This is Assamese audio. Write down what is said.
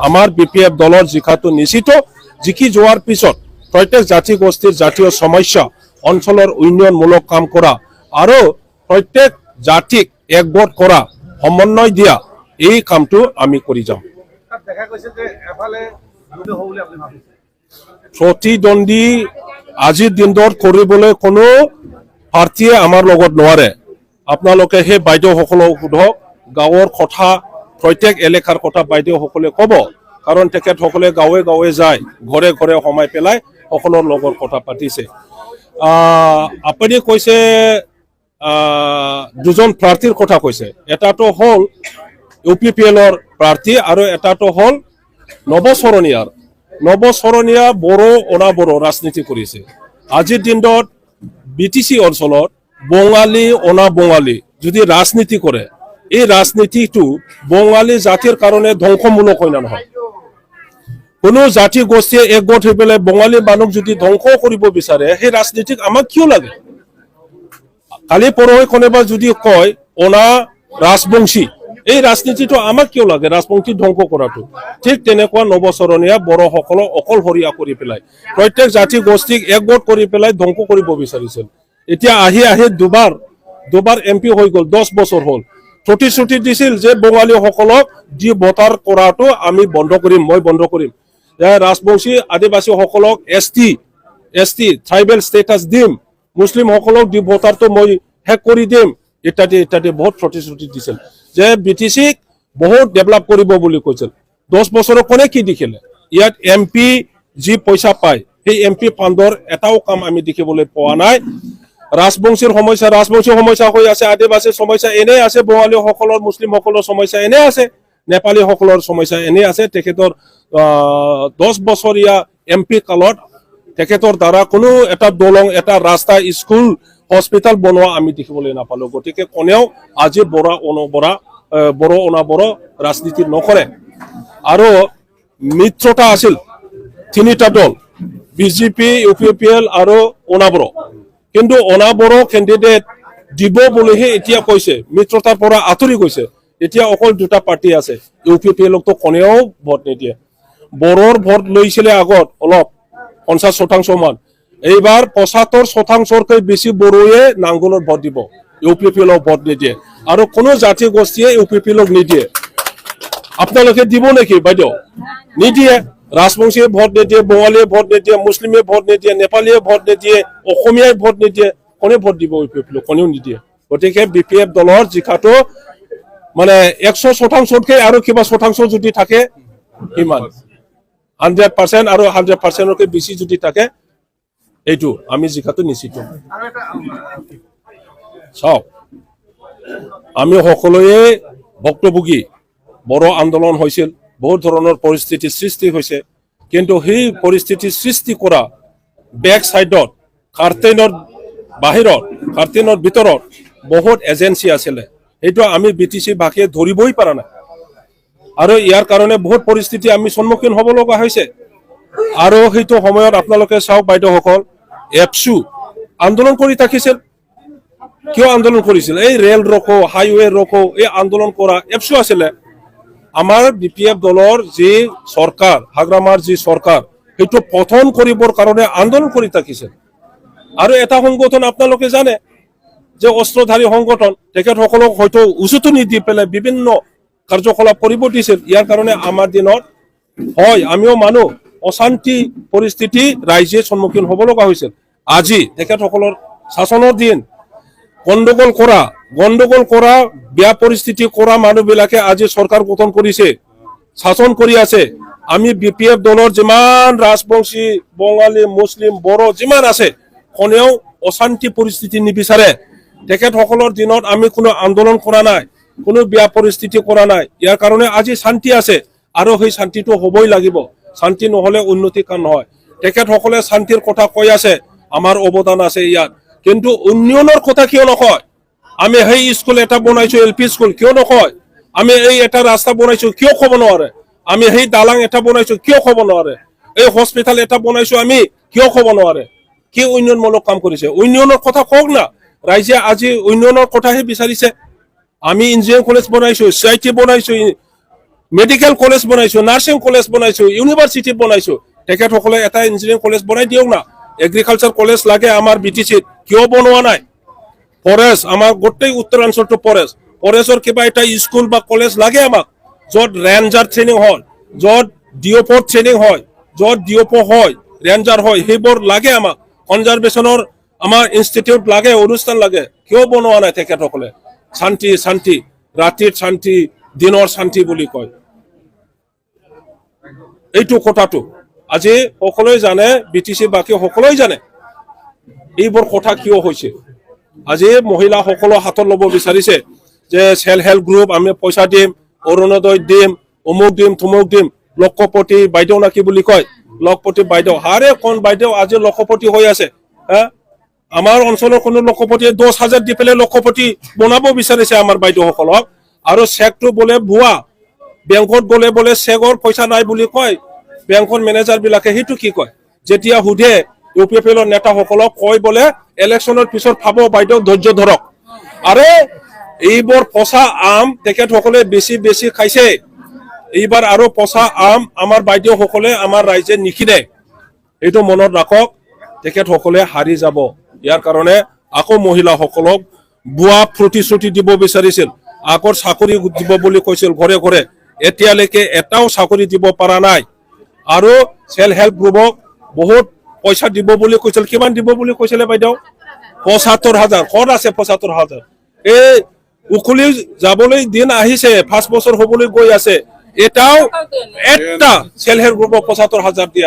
আমাৰ BPF দলৰ জিকাটো নিশ্চিত জিকি যোৱাৰ পিছত প্ৰত্যেক জাতি গোষ্ঠীৰ জাতীয় সমস্যা অঞ্চলৰ উন্নয়নমূলক কাম কৰা আৰু প্ৰত্যেক জাতিক একগোট কৰা সমন্বয় দিয়া এই কামটো আমি কৰি যাম প্ৰতিদ্বন্দ্বী আজিৰ দিনত কৰিবলৈ কোনো প্ৰাৰ্থীয়ে আমাৰ লগত নোৱাৰে আপোনালোকে সেই বাইদেউসকলক সোধক গাঁৱৰ কথা প্ৰত্যেক এলেকাৰ কথা বাইদেউসকলে ক'ব কাৰণ তেখেতসকলে গাঁৱে গাঁৱে যায় ঘৰে ঘৰে সোমাই পেলাই সকলৰ লগত কথা পাতিছে আপুনি কৈছে দুজন প্ৰাৰ্থীৰ কথা কৈছে এটাটো হ'ল UPPLৰ প্ৰাৰ্থী আৰু এটাটো হ'ল নৱচৰণীয়া বড়ো অনাবড়ো ৰাজনীতি কৰিছে আজিৰ দিনত BTC অঞ্চলত বঙালী অনাবঙালী যদি ৰাজনীতি কৰে এই ৰাজনীতিটো বঙালী জাতিৰ কাৰণে ধ্বংসমূলক হয় না নহয় কোনো জাতি গোষ্ঠীয়ে একগোট হৈ পেলাই বঙালী মানুহ যদি ধ্বংস কৰিব বিচাৰে সেই ৰাজনীতিক আমাক কিয় লাগে কালি পৰহি কোনোবা যদি কয় অনা ৰাজবংশী এই ৰাজনীতিটো আমাক কিয় লাগে ৰাজবংশী ধ্বংস কৰাটো ঠিক তেনেকুৱা নৱচৰণীয়া বড়োসকলক অকলশৰীয়া কৰি পেলাই প্ৰত্যেক জাতি গোষ্ঠীক একগোট কৰি পেলাই ধ্বংস কৰিব বিচাৰিছিল এতিয়া আহি দুবাৰ MP হৈ গ'ল 10 বছৰ হ'ল প্ৰতিশ্ৰুতি দিছিল যে বঙালীসকলক যি ভোটাৰ কৰাটো আমি বন্ধ কৰিম মই বন্ধ কৰিম ৰাজবংশী আদিবাসীসকলক ST ট্ৰাইবেল ষ্টেটাছ দিম মুছলিমসকলক দি ভোটাৰটো মই শেষ কৰি দিম ইত্যাদি বহুত প্ৰতিশ্ৰুতি দিছিল যে BTCক বহুত ডেভেলপ কৰিব বুলি কৈছিল 10 বছৰৰ কোনে কি দেখিলে ইয়াত MP যি পইচা পায় সেই MP ফাণ্ডৰ এটাও কাম আমি দেখিবলৈ পোৱা নাই ৰাজবংশীৰ সমস্যা হৈ আছে আদিবাসীৰ সমস্যা এনে আছে বঙালীসকলৰ মুছলিমসকলৰ সমস্যা এনে আছে নেপালীসকলৰ সমস্যা এনে আছে তেখেতৰ 10 বছৰীয়া MP কালত তেখেতৰ দ্বাৰা কোনো এটা দলং এটা ৰাস্তা স্কুল হস্পিটাল বনোৱা আমি দেখিবলৈ নাপালো গতিকে কোনেও আজি বড়ো অনাবড়ো ৰাজনীতি নকৰে আৰু মিত্ৰতা আছিল তিনিটা দল BJP UPPL আৰু অনাবড়ো কিন্তু অনাবড়ো কেণ্ডিডেট দিব বুলিহে এতিয়া কৈছে মিত্ৰতাৰ পৰা আঁতৰি গৈছে এতিয়া অকল দুটা পাৰ্টি আছে UPPLকতো কোনেও ভোট নিদিয়ে বড়োৰ ভোট লৈছিলে আগত অলপ 50% মান এইবাৰ 75%তকৈ বেছি বড়োৱে নাংগলৰ ভোট দিব UPPLক ভোট নিদিয়ে আৰু কোনো জাতি গোষ্ঠীয়ে UPPLক নিদিয়ে আপোনালোকে দিব নেকি বাইদেউ নিদিয়ে ৰাজবংশীয়ে ভোট নিদিয়ে বঙালীয়ে ভোট নিদিয়ে মুছলিমে ভোট নিদিয়ে নেপালীয়ে ভোট নিদিয়ে অসমীয়াই ভোট নিদিয়ে কোনে ভোট দিব UPPLক কোনেও নিদিয়ে গতিকে BPF দলৰ জিকাটো মানে 100%তকৈ আৰু কিবা শতাংশ যদি থাকে ইমান 100% আৰু 100%তকৈ বেছি যদি থাকে এইটো আমি জিকাটো নিশ্চিত চাওক আমি সকলোৱে ভক্তভোগী বড়ো আন্দোলন হৈছিল বহুত ধৰণৰ পৰিস্থিতি সৃষ্টি হৈছে কিন্তু সেই পৰিস্থিতি সৃষ্টি কৰা বেক সাইডত কাৰ্টেইনৰ ভিতৰত বহুত এজেন্সি আছিলে এইটো আমি BTC ভাষে ধৰিবই পৰা নাই আৰু ইয়াৰ কাৰণে বহুত পৰিস্থিতি আমি সন্মুখীন হ'ব লগা হৈছে আৰু সেইটো সময়ত আপোনালোকে চাওক বাইদেউসকল এপছু আন্দোলন কৰি থাকিছিল কিয় আন্দোলন কৰিছিল এই ৰেল ৰখো হাইৱে ৰখো এই আন্দোলন কৰা এপছু আছিলে আমাৰ BPF দলৰ যি সৰকাৰ হাগ্ৰামাৰ যি সৰকাৰ সেইটো পতন কৰিবৰ কাৰণে আন্দোলন কৰি থাকিছিল আৰু এটা সংগঠন আপোনালোকে জানে যে অস্ত্ৰধাৰী সংগঠন তেখেতসকলক হয়তো উচুতনি নিদি পেলাই বিভিন্ন কাৰ্যকলাপ কৰিব দিছিল ইয়াৰ কাৰণে আমাৰ দিনত হয় আমিও মানুহ অশান্তি পৰিস্থিতি ৰাইজে সন্মুখীন হ'ব লগা হৈছিল আজি তেখেতসকলৰ শাসনৰ দিন গণ্ডগোল কৰা বেয়া পৰিস্থিতি কৰা মানুহবিলাকে আজি চৰকাৰ গঠন কৰিছে শাসন কৰি আছে আমি BPF দলৰ যিমান ৰাজবংশী বঙালী মুছলিম বড়ো যিমান আছে কোনেও অশান্তি পৰিস্থিতি নিবিচাৰে তেখেতসকলৰ দিনত আমি কোনো আন্দোলন কৰা নাই কোনো বেয়া পৰিস্থিতি কৰা নাই ইয়াৰ কাৰণে আজি শান্তি আছে আৰু সেই শান্তিটো হ'বই লাগিব শান্তি নহলে উন্নতি কাম নহয় তেখেতসকলে শান্তিৰ কথা কৈ আছে আমাৰ অৱদান আছে ইয়াত কিন্তু উন্নয়নৰ কথা কিয় নকয় আমি সেই স্কুল এটা বনাইছো LP স্কুল কিয় নকয় আমি এই এটা ৰাস্তা বনাইছো কিয় ক'ব নোৱাৰে আমি সেই দালাং এটা বনাইছো কিয় ক'ব নোৱাৰে এই হস্পিটাল এটা বনাইছো আমি কিয় ক'ব নোৱাৰে কি উন্নয়নমূলক কাম কৰিছে উন্নয়নৰ কথা কওক না ৰাইজে আজি উন্নয়নৰ কথাহে বিচাৰিছে আমি ইঞ্জিনিয়াৰিং কলেজ বনাইছো CIT বনাইছো মেডিকেল কলেজ বনাইছো, নাৰ্ছিং কলেজ বনাইছো, ইউনিভাৰ্চিটি বনাইছো, তেখেতসকলে এটা ইঞ্জিনিয়াৰিং কলেজ বনাই দিয়ক না। এগ্ৰিকালচাৰ কলেজ লাগে আমাৰ BTCত, কিয় বনোৱা নাই? ফৰেষ্ট, আমাৰ গোটেই উত্তৰাঞ্চলটো ফৰেষ্টৰ কিবা এটা স্কুল বা কলেজ লাগে আমাক, য'ত ৰেঞ্জাৰ ট্ৰেইনিং হয়, য'ত DOP ট্ৰেইনিং হয়, য'ত DOP হয়, ৰেঞ্জাৰ হয়, সেইবোৰ লাগে আমাক। কনজাৰভেশ্যনৰ আমাৰ ইনষ্টিটিউট লাগে, অনুষ্ঠান লাগে, কিয় বনোৱা নাই তেখেতসকলে? শান্তি শান্তি, ৰাতিৰ শান্তি, দিনৰ শান্তি বুলি কয়। এইটো কথাটো আজি সকলোৱে জানে, BTC বাকী সকলোৱে জানে এইবোৰ কথা কিয় হৈছে। আজি মহিলাসকলৰ হাতত ল'ব বিচাৰিছে যে সেল্ফ হেল্প গ্ৰুপ, আমি পইচা দিম, অৰুণোদয় দিম, অমুক দিম, থমুক দিম। লক্ষপতি বাইদেউ না কি বুলি কয়, লক্ষপতি বাইদেউ, হাৰে কোন বাইদেউ আজি লক্ষপতি হৈ আছে? আমাৰ অঞ্চলৰ কোনো লক্ষপতিয়ে 10,000 দি পেলাই লক্ষপতি বনাব বিচাৰিছে আমাৰ বাইদেউসকলক। আৰু চেকটো বোলে ভুৱা, বেংকত গ'লে বোলে চেকৰ পইচা নাই বুলি কয় বেংকৰ মেনেজাৰ বিলাকে। সেইটো কি কয়? যেতিয়া সোধে UPPL নেতাসকলক, কয় বোলে ইলেকশ্যনৰ পিছত পাব বাইদেউ, ধৈৰ্য ধৰক। আৰে এইবোৰ পচা আম তেখেতসকলে বেছি বেছি খাইছে। এইবাৰ আৰু পচা আম আমাৰ বাইদেউসকলে, আমাৰ ৰাইজে নিকিনে, এইটো মনত ৰাখক। তেখেতসকলে হাৰি যাব। ইয়াৰ কাৰণে আকৌ মহিলাসকলক ভুৱা প্ৰতিশ্ৰুতি দিব বিচাৰিছিল, আকৌ চাকৰি দিব বুলি কৈছিল ঘৰে ঘৰে, এতিয়ালৈকে এটাও চাকৰি দিব পৰা নাই। আৰু সেল্ফ হেল্প গ্ৰুপক বহুত পইচা দিব বুলি কৈছিল। কিমান দিব বুলি কৈছিলে বাইদেউ? ৭৫,০০০। ক'ত আছে ৭৫,০০০? এই উকলি যাবলৈ দিন আহিছে, 5 বছৰ হ'বলৈ গৈ আছে, এটাও এটা সেল্ফ হেল্প গ্ৰুপক ৭৫,০০০ দিয়া নাই।